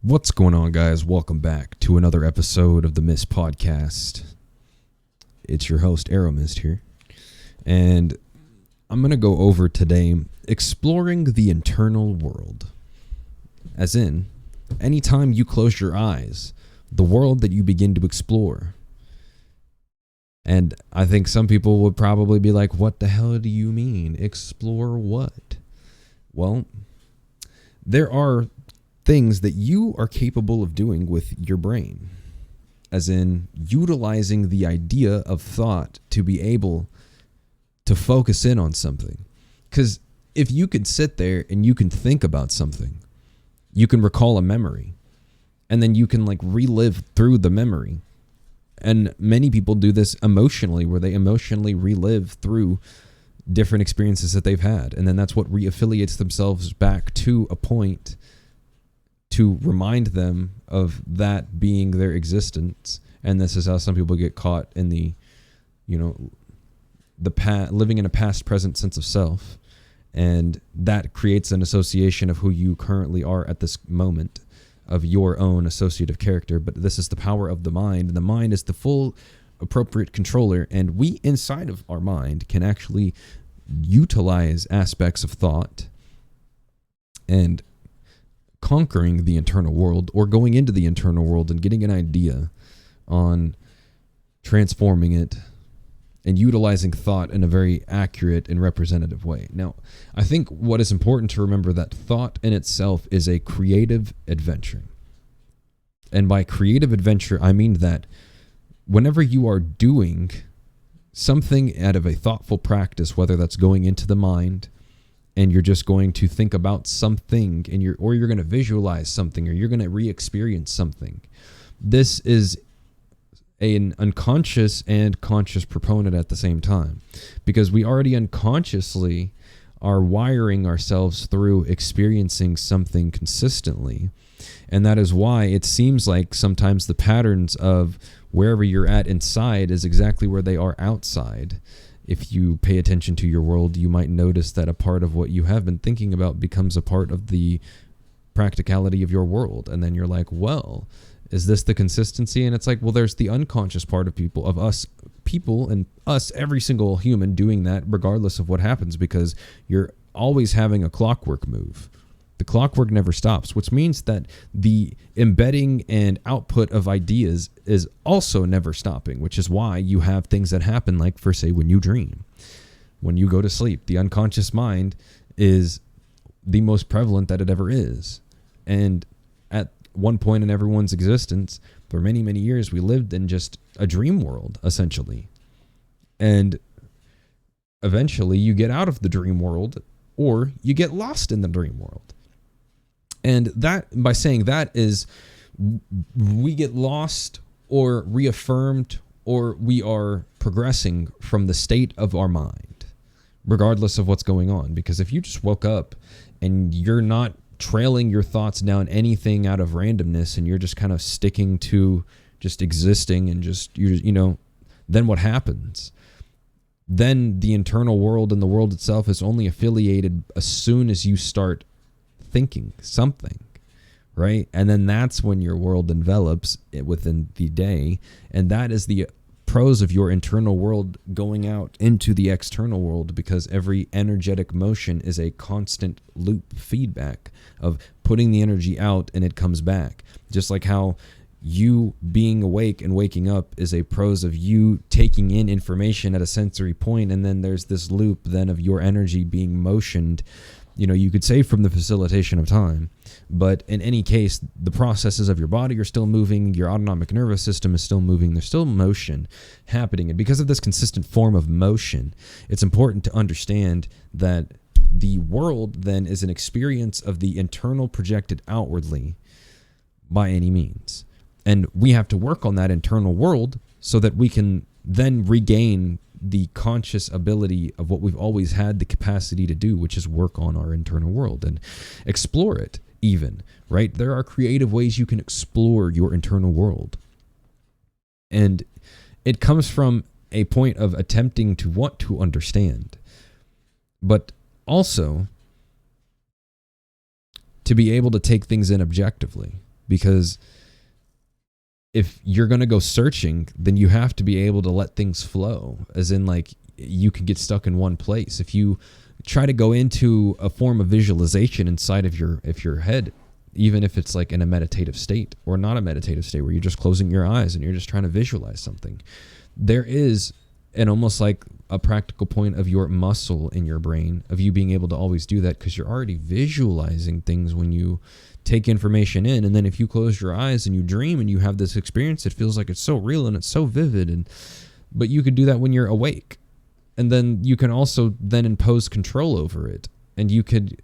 What's going on, guys? Welcome back to another episode of the Mist Podcast. It's your host, Aeromist here. And I'm going to go over today exploring the internal world. As in, anytime you close your eyes, the world that you begin to explore. And I think some people would probably be like, what the hell do you mean? Explore what? Well, there are things that you are capable of doing with your brain, as in utilizing the idea of thought to be able to focus in on something. Because if you could sit there and you can think about something, you can recall a memory, and then you can relive through the memory. And many people do this emotionally, where they emotionally relive through different experiences that they've had. And then that's what reaffiliates themselves back to a point to remind them of that being their existence. And this is how some people get caught in the living in a past present sense of self. And that creates an association of who you currently are at this moment, of your own associative character. But this is the power of the mind. And the mind is the full appropriate controller. And we inside of our mind can actually utilize aspects of thought and conquering the internal world, or going into the internal world and getting an idea on transforming it and utilizing thought in a very accurate and representative way. Now, I think what is important to remember that thought in itself is a creative adventure. And by creative adventure, I mean that whenever you are doing something out of a thoughtful practice, whether that's going into the mind and you're just going to think about something, and you're going to visualize something, or you're going to re-experience something. This is an unconscious and conscious proponent at the same time, because we already unconsciously are wiring ourselves through experiencing something consistently. And that is why it seems like sometimes the patterns of wherever you're at inside is exactly where they are outside. If you pay attention to your world, you might notice that a part of what you have been thinking about becomes a part of the practicality of your world. And then you're like, well, is this the consistency? And it's like, well, there's the unconscious part of us, and us, every single human doing that regardless of what happens, because you're always having a clockwork move. The clockwork never stops, which means that the embedding and output of ideas is also never stopping, which is why you have things that happen, like, for say, when you dream, when you go to sleep. The unconscious mind is the most prevalent that it ever is. And at one point in everyone's existence, for many, many years, we lived in just a dream world, essentially. And eventually you get out of the dream world, or you get lost in the dream world. And that, by saying that, is we get lost or reaffirmed, or we are progressing from the state of our mind, regardless of what's going on. Because if you just woke up and you're not trailing your thoughts down anything out of randomness, and you're just kind of sticking to just existing and then what happens? Then the internal world and the world itself is only affiliated as soon as you start thinking something, right? And then that's when your world envelops within the day. And that is the pros of your internal world going out into the external world, because every energetic motion is a constant loop feedback of putting the energy out and it comes back. Just like how you being awake and waking up is a pros of you taking in information at a sensory point, and then there's this loop then of your energy being motioned. You could say from the facilitation of time, but in any case, the processes of your body are still moving, your autonomic nervous system is still moving, there's still motion happening. And because of this consistent form of motion, it's important to understand that the world then is an experience of the internal projected outwardly by any means. And we have to work on that internal world so that we can then regain the conscious ability of what we've always had the capacity to do, which is work on our internal world and explore it even, right? There are creative ways you can explore your internal world. And it comes from a point of attempting to want to understand, but also to be able to take things in objectively. because if you're going to go searching, then you have to be able to let things flow, as in like you can get stuck in one place. If you try to go into a form of visualization inside of your head, even if it's like in a meditative state or not a meditative state where you're just closing your eyes and you're just trying to visualize something, there is an almost like a practical point of your muscle in your brain of you being able to always do that, because you're already visualizing things when you take information in. And then if you close your eyes and you dream and you have this experience, it feels like it's so real and it's so vivid. But you could do that when you're awake. And then you can also then impose control over it. And you could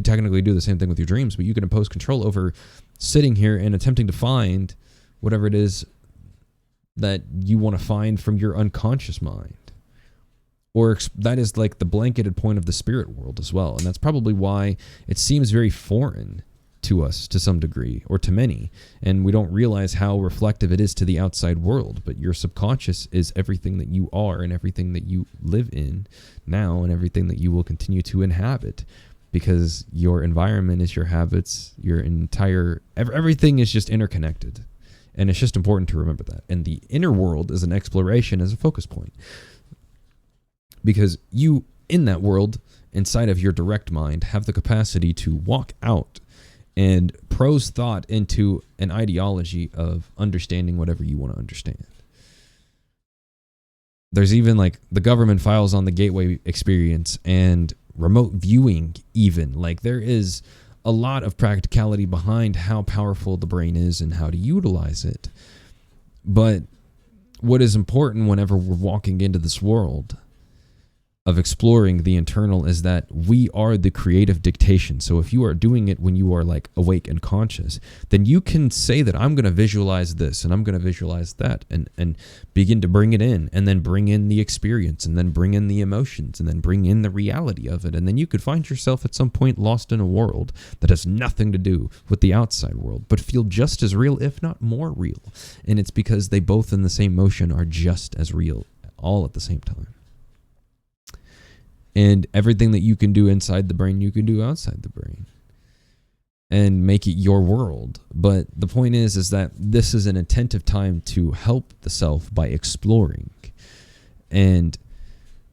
technically do the same thing with your dreams, but you can impose control over sitting here and attempting to find whatever it is that you want to find from your unconscious mind. Or that is like the blanketed point of the spirit world as well. And that's probably why it seems very foreign to us to some degree, or to many, and we don't realize how reflective it is to the outside world. But your subconscious is everything that you are and everything that you live in now and everything that you will continue to inhabit, because your environment is your habits, your entire everything is just interconnected. And it's just important to remember that. And the inner world is an exploration as a focus point, because you in that world inside of your direct mind have the capacity to walk out and prose thought into an ideology of understanding whatever you want to understand. There's even like the government files on the gateway experience and remote viewing even. Like there is a lot of practicality behind how powerful the brain is and how to utilize it. But what is important whenever we're walking into this world of exploring the internal is that we are the creative dictation. So if you are doing it when you are like awake and conscious, then you can say that I'm going to visualize this and I'm going to visualize that, and begin to bring it in, and then bring in the experience, and then bring in the emotions, and then bring in the reality of it. And then you could find yourself at some point lost in a world that has nothing to do with the outside world, but feel just as real, if not more real. And it's because they both in the same motion are just as real all at the same time. And everything that you can do inside the brain, you can do outside the brain and make it your world. But the point is that this is an attentive time to help the self by exploring. And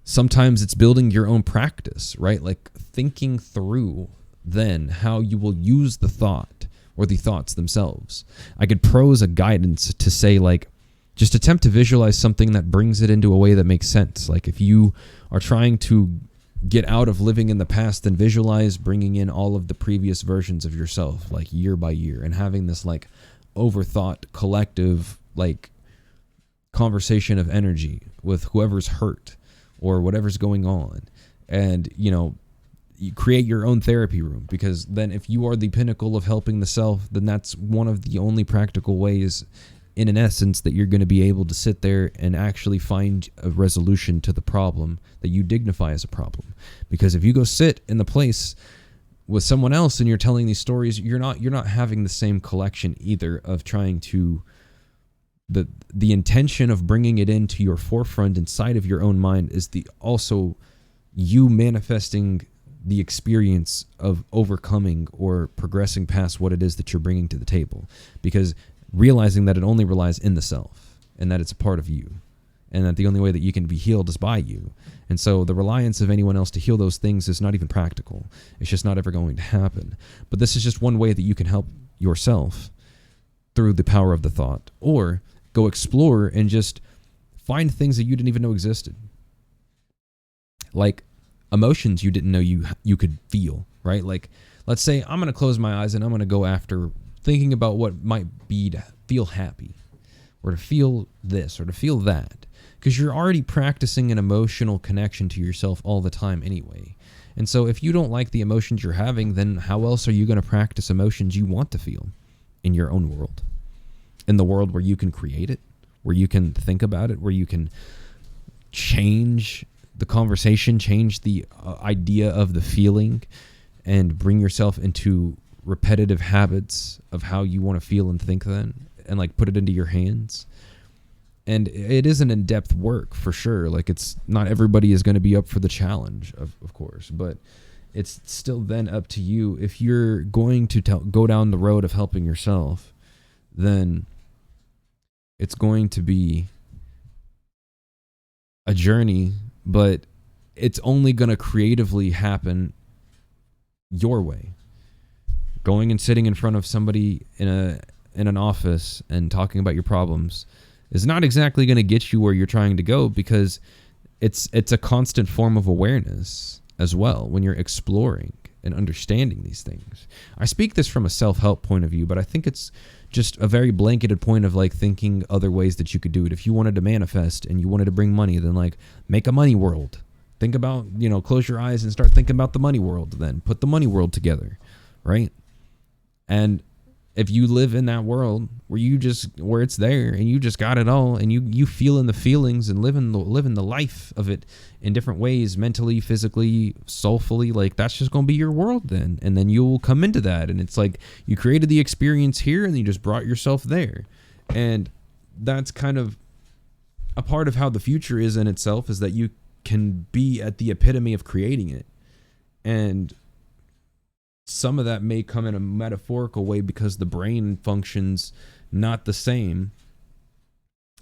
sometimes it's building your own practice, right? Like thinking through then how you will use the thought or the thoughts themselves. I could prose a guidance to say like, just attempt to visualize something that brings it into a way that makes sense. Like if you are trying to get out of living in the past, then visualize bringing in all of the previous versions of yourself, like year by year, and having this like overthought collective like conversation of energy with whoever's hurt or whatever's going on. And you create your own therapy room, because then if you are the pinnacle of helping the self, then that's one of the only practical ways in an essence that you're going to be able to sit there and actually find a resolution to the problem that you dignify as a problem. Because if you go sit in the place with someone else and you're telling these stories, you're not having the same collection either of trying to the intention of bringing it into your forefront inside of your own mind is also you manifesting the experience of overcoming or progressing past what it is that you're bringing to the table. Because realizing that it only relies in the self and that it's a part of you, and that the only way that you can be healed is by you. And so the reliance of anyone else to heal those things is not even practical. It's just not ever going to happen. But this is just one way that you can help yourself through the power of the thought, or go explore and just find things that you didn't even know existed. Like emotions you didn't know you could feel, right? Like let's say I'm going to close my eyes and I'm going to go after thinking about what might be to feel happy, or to feel this, or to feel that, because you're already practicing an emotional connection to yourself all the time anyway. And so if you don't like the emotions you're having, then how else are you going to practice emotions you want to feel in your own world, in the world where you can create it, where you can think about it, where you can change the conversation, change the idea of the feeling, and bring yourself into repetitive habits of how you want to feel and think then, and like put it into your hands. And it is an in-depth work for sure. Like it's not everybody is going to be up for the challenge of course, but it's still then up to you. If you're going to go down the road of helping yourself, then it's going to be a journey, but it's only going to creatively happen your way. Going and sitting in front of somebody in an office and talking about your problems is not exactly going to get you where you're trying to go, because it's a constant form of awareness as well when you're exploring and understanding these things. I speak this from a self-help point of view, but I think it's just a very blanketed point of like thinking other ways that you could do it. If you wanted to manifest and you wanted to bring money, then like make a money world. Think about, close your eyes and start thinking about the money world, then put the money world together, right? And if you live in that world where it's there and you just got it all, and you feel in the feelings and living the life of it in different ways, mentally, physically, soulfully, like that's just going to be your world then. And then you'll come into that. And it's like you created the experience here and you just brought yourself there. And that's kind of a part of how the future is in itself, is that you can be at the epitome of creating it. And some of that may come in a metaphorical way because the brain functions not the same,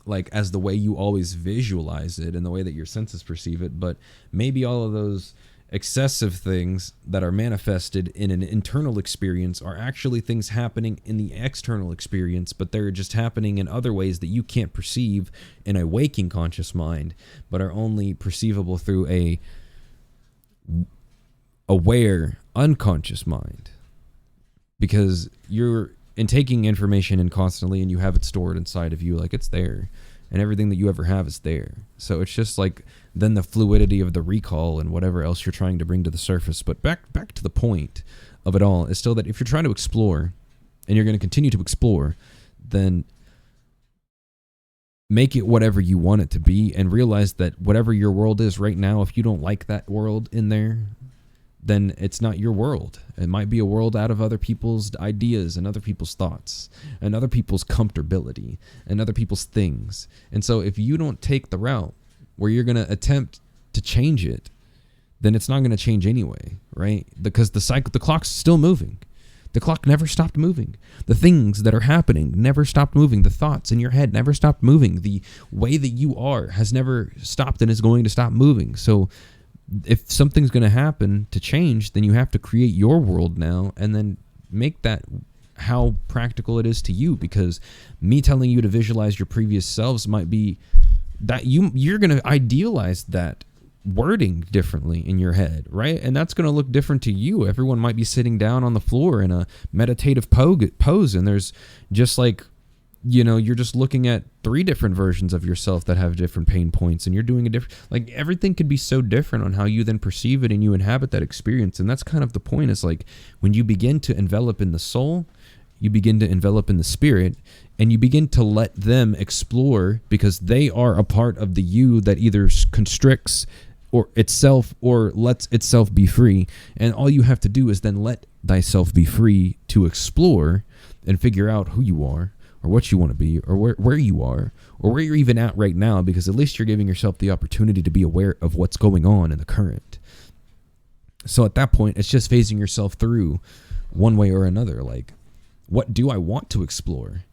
like as the way you always visualize it and the way that your senses perceive it. But maybe all of those excessive things that are manifested in an internal experience are actually things happening in the external experience, but they're just happening in other ways that you can't perceive in a waking conscious mind, but are only perceivable through a aware unconscious mind, because you're taking information in constantly and you have it stored inside of you, like it's there, and everything that you ever have is there. So it's just like then the fluidity of the recall and whatever else you're trying to bring to the surface. But back to the point of it all is still that if you're trying to explore and you're going to continue to explore, then make it whatever you want it to be, and realize that whatever your world is right now, if you don't like that world in there, then it's not your world. It might be a world out of other people's ideas and other people's thoughts and other people's comfortability and other people's things. And so if you don't take the route where you're going to attempt to change it, then it's not going to change anyway, right? Because the clock's still moving. The clock never stopped moving. The things that are happening never stopped moving. The thoughts in your head never stopped moving. The way that you are has never stopped and is going to stop moving. So if something's going to happen to change, then you have to create your world now and then make that how practical it is to you. Because me telling you to visualize your previous selves might be that you're going to idealize that wording differently in your head, right? And that's going to look different to you. Everyone might be sitting down on the floor in a meditative pose, and there's just like, you're just looking at 3 different versions of yourself that have different pain points, and you're doing a different, like everything could be so different on how you then perceive it and you inhabit that experience. And that's kind of the point, is like when you begin to envelop in the soul, you begin to envelop in the spirit, and you begin to let them explore, because they are a part of the you that either constricts or itself or lets itself be free. And all you have to do is then let thyself be free to explore and figure out who you are, or what you want to be, or where you are, or where you're even at right now, because at least you're giving yourself the opportunity to be aware of what's going on in the current. So at that point, it's just phasing yourself through one way or another. Like, what do I want to explore?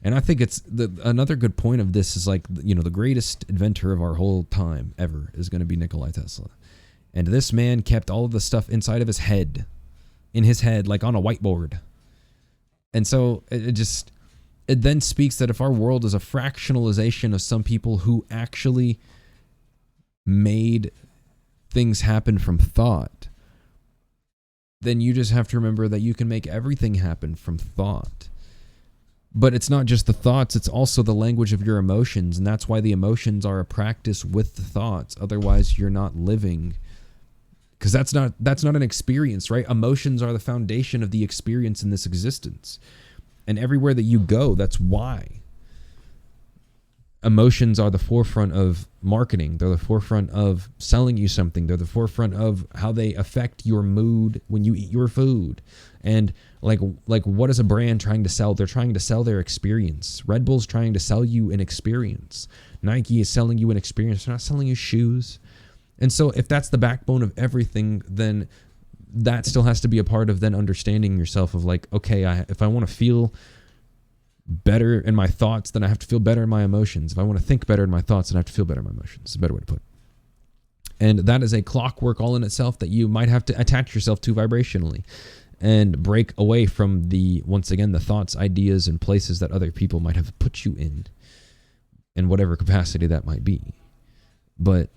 And I think it's another good point of this is like, the greatest inventor of our whole time ever is going to be Nikola Tesla. And this man kept all of the stuff inside of his head, like on a whiteboard. And so it then speaks that if our world is a fractionalization of some people who actually made things happen from thought, then you just have to remember that you can make everything happen from thought. But it's not just the thoughts, it's also the language of your emotions. And that's why the emotions are a practice with the thoughts. Otherwise, you're not living. Because that's not an experience, right? Emotions are the foundation of the experience in this existence. And everywhere that you go, that's why. Emotions are the forefront of marketing. They're the forefront of selling you something. They're the forefront of how they affect your mood when you eat your food. And like what is a brand trying to sell? They're trying to sell their experience. Red Bull's trying to sell you an experience. Nike is selling you an experience. They're not selling you shoes. And so if that's the backbone of everything, then that still has to be a part of then understanding yourself of like, okay, if I want to feel better in my thoughts, then I have to feel better in my emotions. If I want to think better in my thoughts, then I have to feel better in my emotions. It's a better way to put it. And that is a clockwork all in itself that you might have to attach yourself to vibrationally and break away from once again, the thoughts, ideas, and places that other people might have put you in whatever capacity that might be. But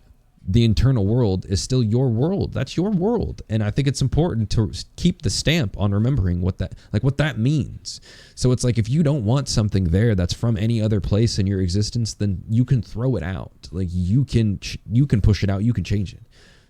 the internal world is still your world. That's your world. And I think it's important to keep the stamp on remembering what that means. So it's like, if you don't want something there that's from any other place in your existence, then you can throw it out. Like you can push it out, you can change it,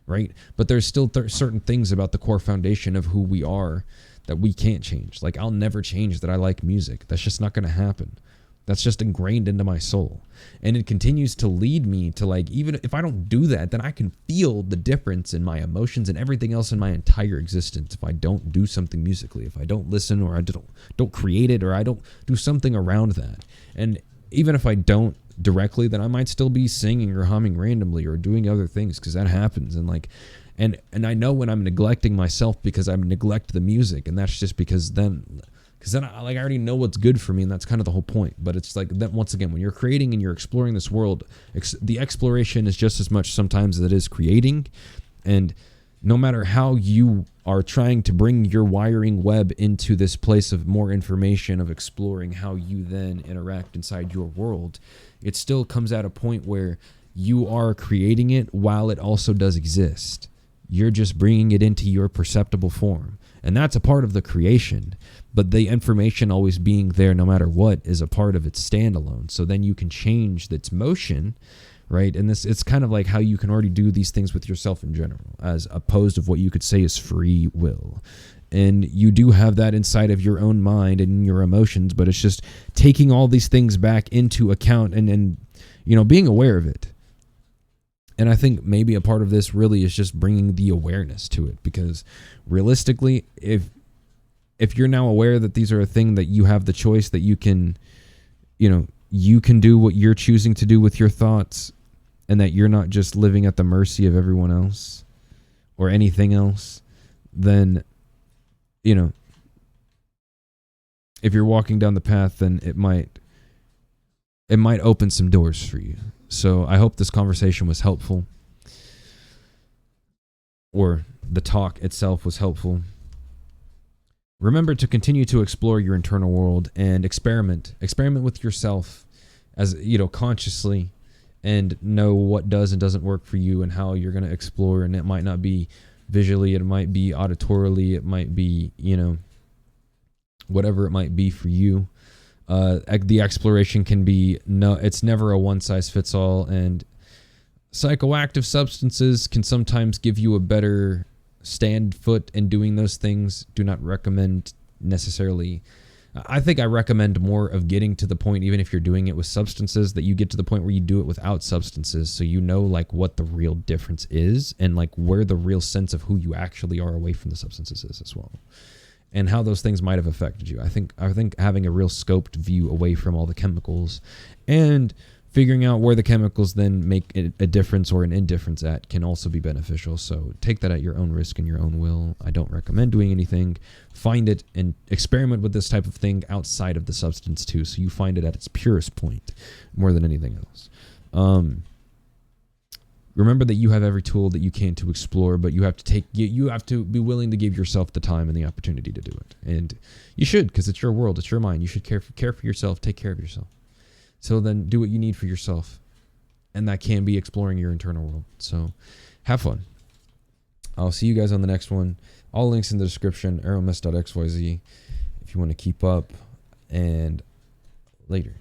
right? But there's still certain things about the core foundation of who we are that we can't change. Like I'll never change that I like music. That's just not going to happen. That's just ingrained into my soul. And it continues to lead me to, like, even if I don't do that, then I can feel the difference in my emotions and everything else in my entire existence if I don't do something musically, if I don't listen, or I don't create it, or I don't do something around that. And even if I don't directly, then I might still be singing or humming randomly or doing other things, because that happens. And like, and I know when I'm neglecting myself because I neglect the music, and that's just because then I already know what's good for me, and that's kind of the whole point. But it's like that, once again, when you're creating and you're exploring this world, the exploration is just as much sometimes as it is creating. And no matter how you are trying to bring your wiring web into this place of more information, of exploring how you then interact inside your world, it still comes at a point where you are creating it while it also does exist. You're just bringing it into your perceptible form. And that's a part of the creation. But the information always being there no matter what is a part of its standalone. So then you can change its motion, right? And it's kind of like how you can already do these things with yourself in general, as opposed of what you could say is free will. And you do have that inside of your own mind and your emotions, but it's just taking all these things back into account and being aware of it. And I think maybe a part of this really is just bringing the awareness to it, because realistically, if you're now aware that these are a thing that you have the choice, that you can do what you're choosing to do with your thoughts, and that you're not just living at the mercy of everyone else or anything else, then, if you're walking down the path, then it might open some doors for you. So I hope this conversation was helpful, or the talk itself was helpful. Remember to continue to explore your internal world and experiment with yourself, as consciously, and know what does and doesn't work for you and how you're going to explore. And it might not be visually, it might be auditorily, it might be, whatever it might be for you. The exploration can be, it's never a one size fits all, and psychoactive substances can sometimes give you a better stand foot in doing those things. Do not recommend necessarily. I think I recommend more of getting to the point, even if you're doing it with substances, that you get to the point where you do it without substances, so like what the real difference is, and like where the real sense of who you actually are away from the substances is as well, and how those things might have affected you. I think having a real scoped view away from all the chemicals, and figuring out where the chemicals then make a difference or an indifference at, can also be beneficial. So take that at your own risk and your own will. I don't recommend doing anything. Find it and experiment with this type of thing outside of the substance too, so you find it at its purest point more than anything else. Remember that you have every tool that you can to explore, but you have to be willing to give yourself the time and the opportunity to do it. And you should, because it's your world, it's your mind. You should care for yourself, take care of yourself. So then do what you need for yourself. And that can be exploring your internal world. So have fun. I'll see you guys on the next one. All links in the description, arrowmist.xyz, if you want to keep up. And later.